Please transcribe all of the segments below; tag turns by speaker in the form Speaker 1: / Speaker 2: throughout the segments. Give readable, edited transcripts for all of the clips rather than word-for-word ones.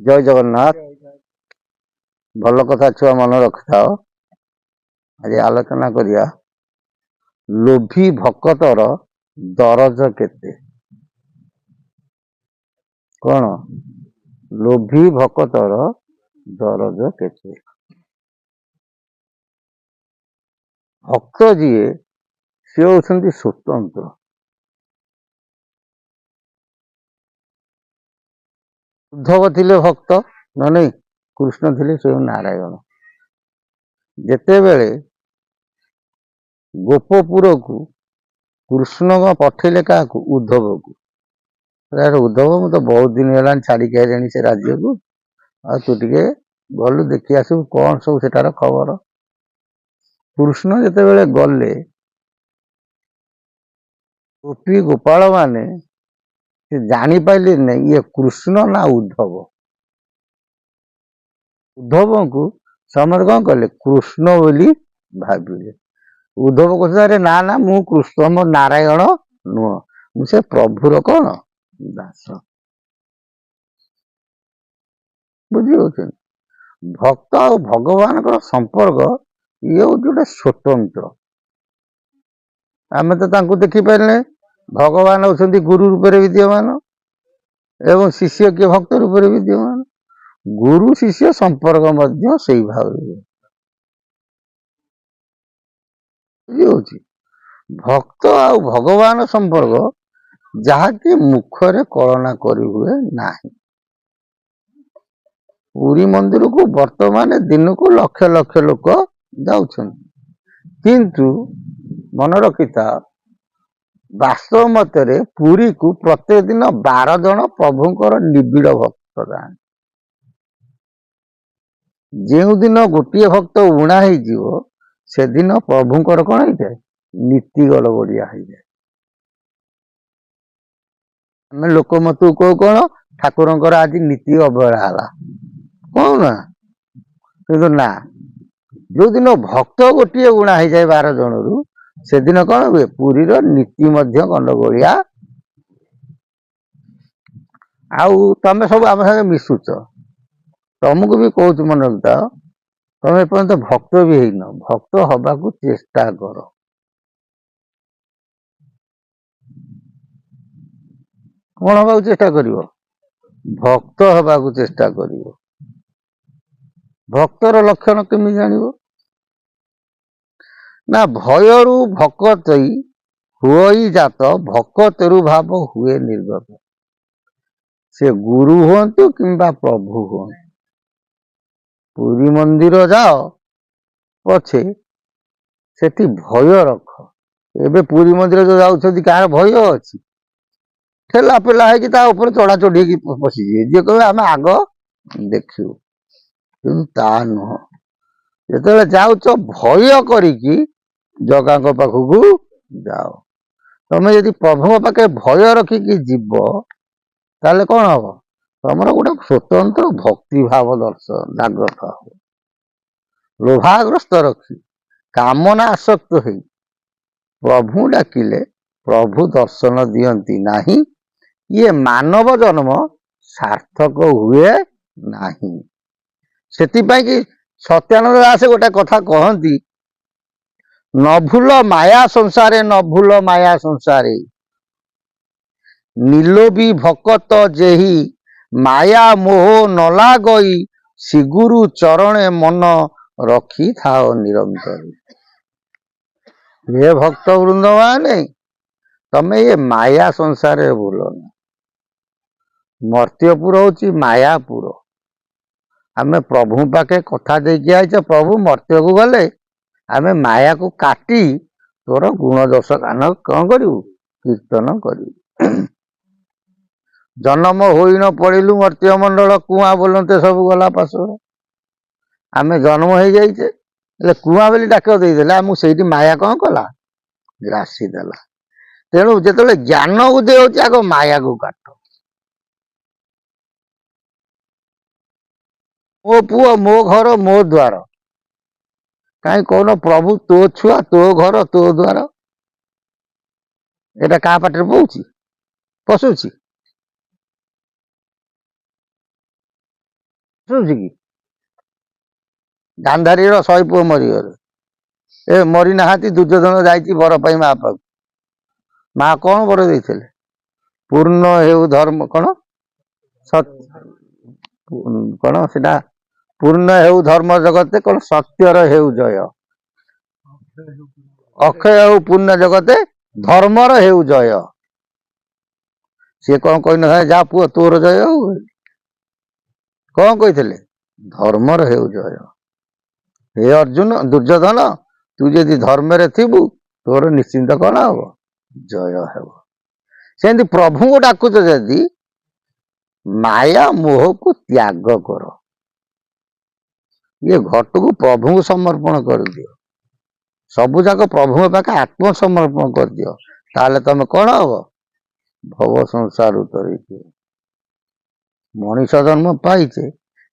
Speaker 1: जय जगन्नाथ। भल कथा छुआ मन रखिथा। आज आलोचना करिया लोभी भक्तर दरज केते। कौन लोभी भक्तर दरज केते? भक्त जीए सी होउछंती स्वतंत्र। उद्धव थिले भक्त न नहीं, कृष्ण थिले स्वयं नारायण। जेतेबेले गोपपुर को कृष्ण पठेले क्या उद्धव को, उद्धव मु तो बहुत दिन है छाड़ी आई से राज्य को, आ तू टे गलु देखी आसू कौन सब सेटार खबर। कृष्ण जेतेबेले गले गोपी गोपाल माने जानी पाइले नहीं ये कृष्ण ना उद्धव। उद्धव को समझ कौन कले कृष्ण बोली भाविले। उद्धव कहते अरे ना ना मु कृष्ण मो नारायण नुह, मुझे प्रभुर कौन दास। बुझी भक्त और भगवान का संपर्क ये गोटे स्वतंत्र। आम तो देखी पारे भगवान होती गुरु रूप विद्यमान एवं शिष्य किए भक्त रूप विद्यमान। गुरु शिष्य संपर्क से भाव भक्त आ भगवान संपर्क जहाँकि मुखरे कलना करी हुए नहीं। पुरी मंदिर को वर्तमान दिन को लक्ष लक्ष लोक जाउछन, किंतु मन रखिता वास्तव मतरे पुरी को प्रत्येक दिन 12 जन प्रभुंकर निबिड़ भक्त जाए। जो दिन गोटे भक्त उणा हो से दिन प्रभुंकर कौन होता है नीति गड़बड़िया हो जाए। आम लोक मत कौ कौन ठाकुर आज नीति अवहेला है कौन कि ना, जो दिन भक्त गोटे गुणा हो जाए 12 जन रु से दिन कौन हुए पुरी नीति गंडगोलिया। आउ तमें सब आम संगे मिशुच, तुमको भी कहूँ मन रखता तुम एपर्यंत भक्त भी है न, भक्त हवा को चेष्टा कर। कौन हवा चेष्टा कर भक्त हवा को चेष्टा कर। भक्तर लक्षण केमी जान ना भयरु भक्त हुई जात भक्तरु भाव हुए निर्गत। से गुरु हूँ किंबा प्रभु हूँ पुरी मंदिर जाओ पछे सेठी भय रख। एबे पुरी मंदिर जो जाऊँ कार भय अच्छी ठेला पेला है चढ़ा चढ़ी पशिजे जी कहे आम आग देखू ता नुह। जो जाऊच भय करिकी जगा पाखक जाओ। तुम यदि प्रभु पाखे भय रखिकी जीव ताले कौन हम तुम गोटे स्वतंत्र भक्ति भाव दर्शन जाग्रत हो। लोभाग्रस्त रखी कामना आसक्त हो प्रभु डाकिले प्रभु दर्शन दियंती नहीं। ये मानव जन्म सार्थक हुए नहीं। सेतिपाई कि सत्यानंद दास गोटे कथा कहती न भूल माया संसारे न भूल माया संसारे नीलोभी भकत जेही माया मोह न लागई श्रीगुरु चरणे मन रखी थाओ निरंतर। ये भक्त वृंद माने तमें ये माया संसार भूल ना। मर्त्यपुर हूँ मायापुर। आमे प्रभु पाखे कथा देकी आईच प्रभु मर्त्य को गले आमे माया को काटी तोर गुण दश गान कौन करू कीर्तन करू। जन्म हो न पड़िलु मर्त्य मंडल कुआ बोलते सब गला पास। आमे जन्म हो जाइए कुआ बोली डाक देदेले आमको से माया कौन कला ग्रासी देला। तेणु जो ज्ञान उदय होती आग माया को काट। मो पुओ मो घर मो द्वार कहीं कौन प्रभु तो छुआ तो घर तो द्वार एटा क्या पाटे पहुँची पशुची। ଶୁଣୁଛି କି ଗାନ୍ଧାରୀର 100 ପୁଅ ମରିଗଲେ, ଏ ମରି ନାହାନ୍ତି। ଦୁର୍ଯ୍ୟୋଧନ ଯାଇଛି ବର ପାଇଁ ମା ପାଖକୁ। ମା କଣ ବର ଦେଇଥିଲେ? ପୂର୍ଣ୍ଣ ହେଉ ଧର୍ମ କଣ କଣ ସେଟା ପୂର୍ଣ୍ଣ ହେଉ ଧର୍ମ ଜଗତେ, କଣ ସତ୍ୟର ହେଉ ଜୟ, ଅକ୍ଷୟ ହେଉ ପୂର୍ଣ୍ଣ ଜଗତେ, ଧର୍ମର ହେଉ ଜୟ। ସିଏ କଣ କହିନଥାଏ ଯା ପୁଅ ତୋର ଜୟ ହଉ? କଣ କହିଥିଲେ? ଧର୍ମର ହେଉ ଜୟ। ହେ ଅର୍ଜୁନ, ଦୁର୍ଯ୍ୟୋଧନ, ତୁ ଯଦି ଧର୍ମରେ ଥିବୁ ତୋର ନିଶ୍ଚିନ୍ତ କଣ ହବ? ଜୟ ହେବ। ସେମିତି ପ୍ରଭୁଙ୍କୁ ଡାକୁଛ ଯଦି ମାୟା ମୋହକୁ ତ୍ୟାଗ କର। ଇଏ ଘଟକୁ ପ୍ରଭୁଙ୍କୁ ସମର୍ପଣ କରିଦିଅ। ସବୁ ଯାକ ପ୍ରଭୁଙ୍କ ପାଖେ ଆତ୍ମସମର୍ପଣ କରିଦିଅ। ତାହେଲେ ତମେ କଣ ହବ? ଭବ ସଂସାର ଉତ୍ତରେଇଦିଅ। ମଣିଷ ଜନ୍ମ ପାଇଛେ,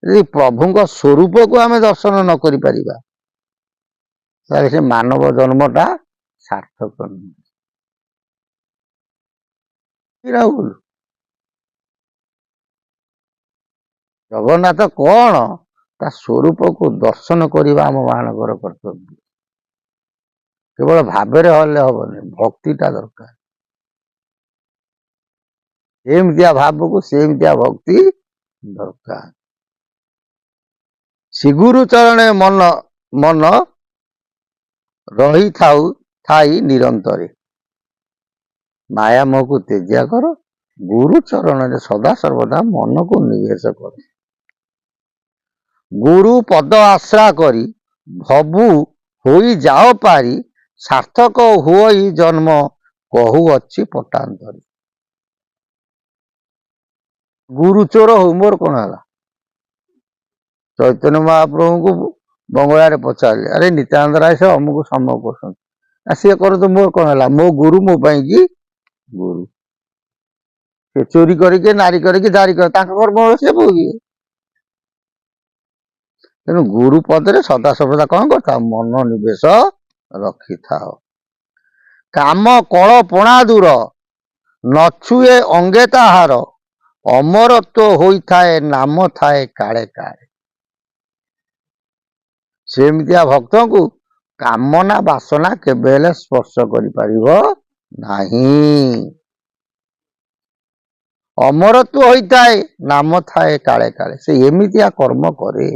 Speaker 1: ଯଦି ପ୍ରଭୁଙ୍କ ସ୍ୱରୂପକୁ ଆମେ ଦର୍ଶନ ନ କରିପାରିବା ତାହେଲେ ସେ ମାନବ ଜନ୍ମଟା ସାର୍ଥକ ନୁହେଁ। ରାହୁଲ, ଜଗନ୍ନାଥ କଣ ତା ସ୍ୱରୂପକୁ ଦର୍ଶନ କରିବା ଆମ ମାନଙ୍କର କର୍ତ୍ତବ୍ୟ। କେବଳ ଭାବରେ ହେଲେ ହବନି, ଭକ୍ତିଟା ଦରକାର। ଏମିତିଆ ଭାବକୁ ସେମିତିଆ ଭକ୍ତି ଦରକାର। ଶ୍ରୀଗୁରୁ ଚରଣେ ମନ ମନ ରହିଥାଉ ଥାଇ ନିରନ୍ତରେ। ମାୟା ମୋହକୁ ତ୍ୟାଗ କର, ଗୁରୁ ଚରଣରେ ସଦା ସର୍ବଦା ମନକୁ ନିବେଶ କର। ଗୁରୁ ପଦ ଆଶ୍ରା କରି ଭବୁ ହୋଇ ଯାଅ ପାରି, ସାର୍ଥକ ହୁଅଇ ଜନ୍ମ କହୁଅଛି ପଟାନ୍ତରୀ। ଗୁରୁ ଚୋର ହଉ, ମୋର କଣ ହେଲା? ଚୈତନ୍ୟ ମହାପ୍ରଭୁଙ୍କୁ ବଙ୍ଗଳାରେ ପଚାରିଲେ, ଆରେ ନିତ୍ୟାନନ୍ଦ ରାୟ ସେ ଅମୁକୁ ସମୟ କରୁଛନ୍ତି, ସିଏ କରନ୍ତୁ, ମୋର କଣ ହେଲା? ମୋ ଗୁରୁ ମୋ ପାଇଁ କି ଗୁରୁ। ସେ ଚୋରି କରିକି ନାରୀ କରିକି ଦାରି କରି ତାଙ୍କ କର୍ମ ସେ ଭୋଗିବେ। ତେଣୁ ଗୁରୁ ପଦରେ ସଦାସର୍ବଦା କଣ କରିଥାଉ? ମନ ନିବେଶ ରଖିଥାଅ। କାମ କଳ ପଣା ଦୂର ନଛୁଏ ଅଙ୍ଗେ ତାହାର, ଅମରତ୍ୱ ହୋଇଥାଏ ନାମ ଥାଏ କାଳେ କାଳେ। ସେମିତିଆ ଭକ୍ତଙ୍କୁ କାମନା ବାସନା କେବେ ହେଲେ ସ୍ପର୍ଶ କରିପାରିବ ନାହିଁ। ଅମରତ୍ୱ ହୋଇଥାଏ ନାମ ଥାଏ କାଳେ କାଳେ। ସେ ଏମିତିଆ କର୍ମ କରେ,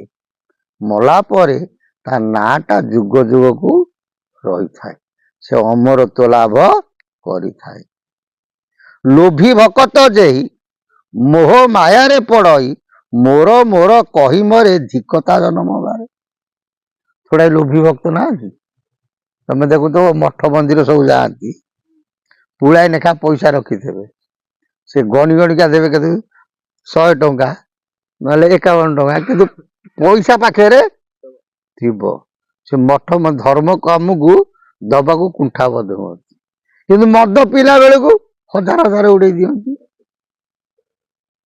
Speaker 1: ମଲା ପରେ ତା ନାଁଟା ଯୁଗ ଯୁଗକୁ ରହିଥାଏ। ସେ ଅମରତ୍ୱ ଲାଭ କରିଥାଏ। ଲୋଭୀ ଭକତ ଯେହି ମୋହ ମାୟାରେ ପଡଇ, ମୋର ମୋର କହି ମରେ ଧିକତା ଜନମ ବାରେ। ଥୋଡା ଲୋଭୀ ଭକ୍ତ ନାହାନ୍ତି? ତମେ ଦେଖୁଥିବ ମଠ ମନ୍ଦିର ସବୁ ଯାଆନ୍ତି, ପୁଳାଏ ଲେଖା ପଇସା ରଖିଥିବେ। ସେ ଗଣି ଗଣିକା ଦେବେ କେତେ? 100 ଟଙ୍କା ନହେଲେ 51 ଟଙ୍କା, କିନ୍ତୁ ପଇସା ପାଖରେ ଥିବ। ସେ ମଠ ଧର୍ମ କାମକୁ ଦବାକୁ କୁଣ୍ଠାବୋଧ ହୁଅନ୍ତି, କିନ୍ତୁ ମଦ ପିଇଲା ବେଳକୁ ହଜାର ହଜାର ଉଡେଇ ଦିଅନ୍ତି।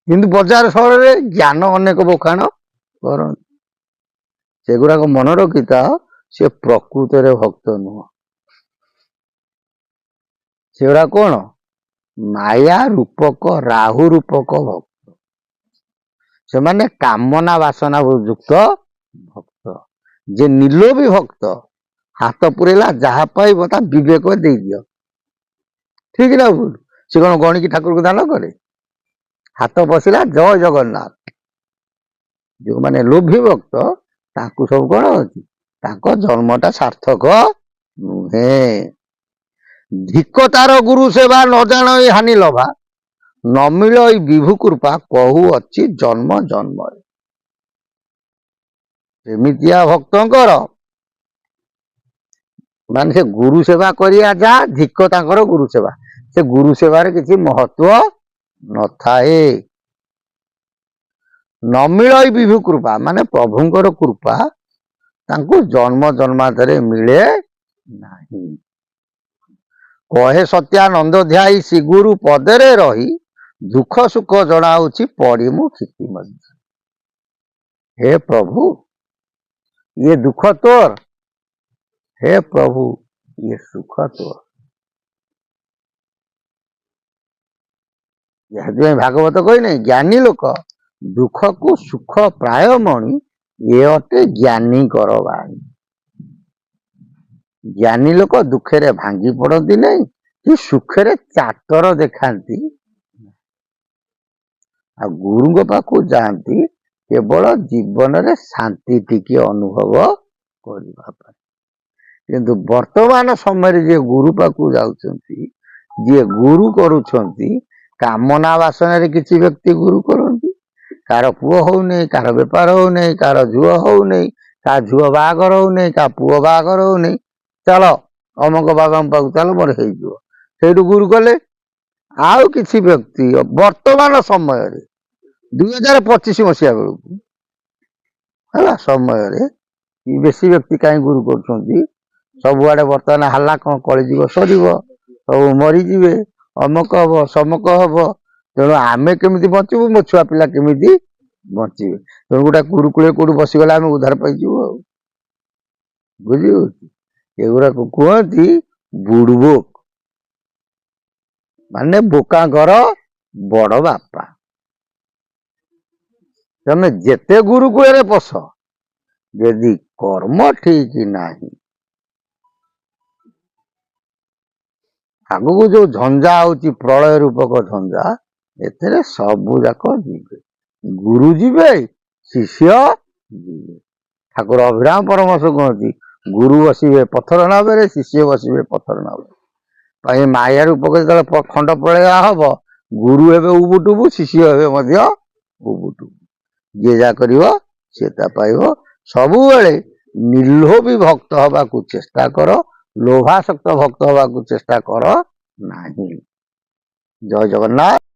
Speaker 1: କିନ୍ତୁ ବଜାର ସହରରେ ଜ୍ଞାନ ଅନେକ ବଖାଣ କରନ୍ତି। ସେଗୁଡାକ ମନେ ରଖିଥାଅ, ସେ ପ୍ରକୃତରେ ଭକ୍ତ ନୁହଁ। ସେଗୁଡା କଣ? ମାୟା ରୂପକ, ରାହୁ ରୂପକ ଭକ୍ତ। ସେମାନେ କାମନା ବାସନା ଯୁକ୍ତ ଭକ୍ତ। ଯେ ନିର୍ଲୋଭୀ ଭକ୍ତ, ହାତ ପୁରେଇଲା ଯାହା ପାଇବ ତା ବିବେକ ଦେଇଦିଅ। ଠିକ ନା ଭୁଲ? ସେ କଣ ଗଣିକି ଠାକୁରକୁ ଦାନ କରେ? ହାତ ବସିଲା ଜୟ ଜଗନ୍ନାଥ। ଯୋଉମାନେ ଲୋଭୀ ଭକ୍ତ ତାଙ୍କୁ ସବୁ କଣ ଅଛି? ତାଙ୍କ ଜନ୍ମଟା ସାର୍ଥକ ନୁହେଁ। ଧିକ ତାର ଗୁରୁ ସେବା ନ ଜାଣ ହାନି ଲଭା, ନ ମିଳ ବିଭୁ କୃପା କହୁଅଛି ଜନ୍ମ ଜନ୍ମରେ। ଏମିତିଆ ଭକ୍ତଙ୍କର ମାନେ ସେ ଗୁରୁ ସେବା କରିବା ଯାହା, ଧିକ ତାଙ୍କର ଗୁରୁ ସେବା। ସେ ଗୁରୁ ସେବାରେ କିଛି ମହତ୍ଵ ନଥାଏ। ନ ମିଳଇ ବିଭୁ କୃପା ମାନେ ପ୍ରଭୁଙ୍କର କୃପା ତାଙ୍କୁ ଜନ୍ମ ଜନ୍ମାନ୍ତରେ ମିଳେ ନାହିଁ। କହେ ସତ୍ୟାନନ୍ଦ ଧ୍ୟାଇ ଶ୍ରୀଗୁରୁ ପଦରେ ରହି, ଦୁଃଖ ସୁଖ ଜଣାଉଛି ପଡିମୁ କ୍ଷିତି ମଧ୍ୟ। हे प्रभु, ये दुख तोर, हे प्रभु ये सुख तोर। भागवत कही नहीं, ज्ञानी लोक ଦୁଃଖକୁ ସୁଖ ପ୍ରାୟ ମଣି ଏ ଅଟେ ଜ୍ଞାନୀଙ୍କର ବାଣୀ। ଜ୍ଞାନୀ ଲୋକ ଦୁଃଖରେ ଭାଙ୍ଗି ପଡନ୍ତି ନାହିଁ କି ସୁଖରେ ଚାତର ଦେଖାନ୍ତି। ଆଉ ଗୁରୁଙ୍କ ପାଖକୁ ଯାଆନ୍ତି କେବଳ ଜୀବନରେ ଶାନ୍ତି ଟିକେ ଅନୁଭବ କରିବା ପାଇଁ। କିନ୍ତୁ ବର୍ତ୍ତମାନ ସମୟରେ ଯିଏ ଗୁରୁ ପାଖକୁ ଯାଉଛନ୍ତି, ଯିଏ ଗୁରୁ କରୁଛନ୍ତି, କାମନା ବାସନାରେ କିଛି ବ୍ୟକ୍ତି ଗୁରୁ କରନ୍ତି। କାହାର ପୁଅ ହଉନେଇ, କାହାର ବେପାର ହଉନେଇ, କାହାର ଝୁଅ ହଉନେଇ, କାହା ଝୁଅ ବାହାଘର ହଉନେଇ, କାହା ପୁଅ ବାହାଘର ହଉନେଇ, ଚାଲ ଅମକ ବାବାଙ୍କ ପାଖକୁ ଚାଲ ମୋର ହେଇଯିବ, ସେଇଠୁ ଗୁରୁ କଲେ। ଆଉ କିଛି ବ୍ୟକ୍ତି ବର୍ତ୍ତମାନ ସମୟରେ 2025 ମସିହା ବେଳକୁ ହେଲା ସମୟରେ ବେଶୀ ବ୍ୟକ୍ତି କାହିଁ ଗୁରୁ କରୁଛନ୍ତି, ସବୁଆଡେ ବର୍ତ୍ତମାନ ହାଲା କଣ କଳିଯୁଗ ସରିବ, ସବୁ ମରିଯିବେ, ଅମକ ହବ ସମକ ହବ, ତେଣୁ ଆମେ କେମିତି ବଞ୍ଚିବୁ, ମୋ ଛୁଆ ପିଲା କେମିତି ବଞ୍ଚିବେ, ତେଣୁ ଗୋଟେ କୁରୁକୁଳେ କୋଉଠି ବସିଗଲେ ଆମେ ଉଦ୍ଧାର ପାଇଯିବୁ ଆଉ। ବୁଝିହଉଛି? ଏଗୁଡାକୁ କୁହନ୍ତି ବୁଡବୋକ, ମାନେ ବୋକାଙ୍କର ବଡ ବାପା। ତମେ ଯେତେ ଗୁରୁକୁଳରେ ପଶ, ଯଦି କର୍ମ ଠିକ ନାହିଁ, ଆଗକୁ ଯୋଉ ଝଞ୍ଜା ହଉଛି ପ୍ରଳୟ ରୂପକ ଝଞ୍ଜା, ଏଥିରେ ସବୁ ଯାକ ଯିବେ, ଗୁରୁ ଯିବେ, ଶିଷ୍ୟ ଯିବେ। ଠାକୁର ଅଭିରାମ ପରମହଂସ କୁହନ୍ତି, ଗୁରୁ ବସିବେ ପଥର ନାଭରେ, ଶିଷ୍ୟ ବସିବେ ପଥର ନାଭରେ। ପାଇଁ ମାୟା ରୂପକ ଯେତେବେଳେ ଖଣ୍ଡ ପ୍ରଳୟ ହବ, ଗୁରୁ ହେବେ ଉବୁଟୁବୁ, ଶିଷ୍ୟ ହେବେ ମଧ୍ୟ ଉବୁଟୁବୁ। ଯିଏ ଯାହା କରିବ ସିଏ ତା ପାଇବ। ସବୁବେଳେ ନିର୍ଲୋଭୀ ଭକ୍ତ ହବାକୁ ଚେଷ୍ଟା କର, ଲୋଭାସକ୍ତ ଭକ୍ତ ହବାକୁ ଚେଷ୍ଟା କର ନାହିଁ। ଜୟ ଜଗନ୍ନାଥ।